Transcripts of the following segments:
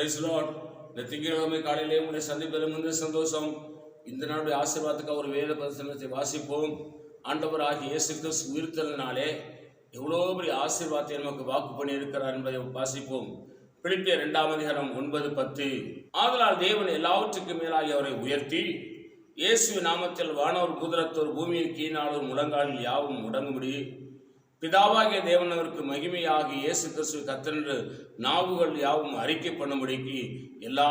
Price Lord. இந்த திங்கட்கிழமை காலையிலே உங்களை சந்திப்பதில் மிகுந்த சந்தோஷம். இந்த நாளுடைய ஆசீர்வாதத்துக்கு ஒரு வேத வசனத்தை வாசிப்போம். ஆண்டவர் ஆகிய இயேசு கிறிஸ்து உயிர்த்தலினாலே எவ்வளோ பெரிய ஆசீர்வாதத்தை நமக்கு வாக்கு பண்ணி இருக்கிறார் என்பதை வாசிப்போம். பிலிப்பியர் 2:9-10. ஆதலால் தேவன் எல்லாவற்றுக்கும் மேலாகி அவரை உயர்த்தி இயேசுவின் நாமத்தில் வானோர் பூதரத்தோர் பூமியின் கீழானோர் முழங்காலில் யாவும் முடங்கும்படி பிதாவாகிய தேவன் அவருக்கு மகிமையாகி இயேசு கிறிஸ்து கர்த்தரென்று நாவுகள் யாவும் அறிக்கை பண்ணும்படிக்கு எல்லா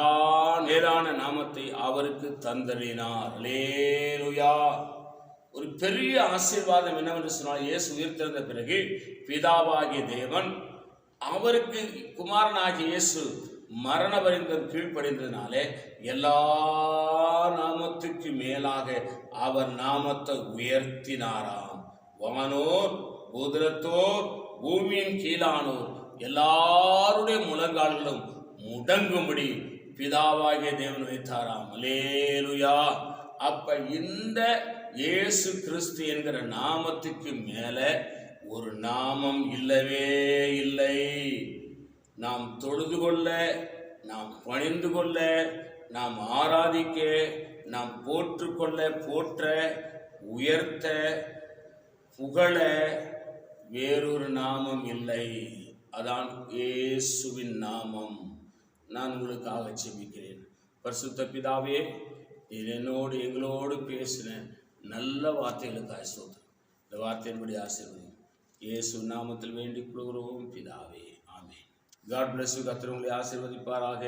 நேரான நாமத்தை அவருக்கு தந்தறினார். அல்லேலூயா. ஒரு பெரிய ஆசீர்வாதம் என்னவென்று சொன்னால், இயேசு உயிர்த்தெழுந்த பிறகு பிதாவாகிய தேவன் அவருக்கு குமாரனாகிய இயேசு மரண பரியந்தம் கீழ்ப்படிந்ததினாலே எல்லா நாமத்துக்கு மேலாக அவர் நாமத்தை உயர்த்தினாராம். வானோர் பூதரத்தோர் பூமியின் கீழானோர் எல்லாருடைய முழங்கால்களும் முடங்கும்படி பிதாவாகிய தேவன் வைத்தாராம். அல்லேலூயா. அப்ப இந்த இயேசு கிறிஸ்து என்கிற நாமத்துக்கு மேல ஒரு நாமம் இல்லவே இல்லை. நாம் தொழுது கொள்ள, நாம் பணிந்து கொள்ள, நாம் ஆராதிக்க, நாம் போற்றுக்கொள்ள, போற்ற, உயர்த்த, புகழ வேறொரு நாமம் இல்லை. அதான் இயேசுவின் நாமம். நான் உங்களுக்காக ஜெபிக்கிறேன். பரிசுத்த பிதாவே, நீர் என்னோடு எங்களோடு பேசின நல்ல வார்த்தைகளுக்காக ஸ்தோத்திரம். இந்த வார்த்தையின்படி ஆசீர்வதியும் இயேசு நாமத்தில் வேண்டிக் கொள்கிறோம் பிதாவே. ஆமென். God bless you. கர்த்தர் உங்களை ஆசீர்வதிப்பாராக.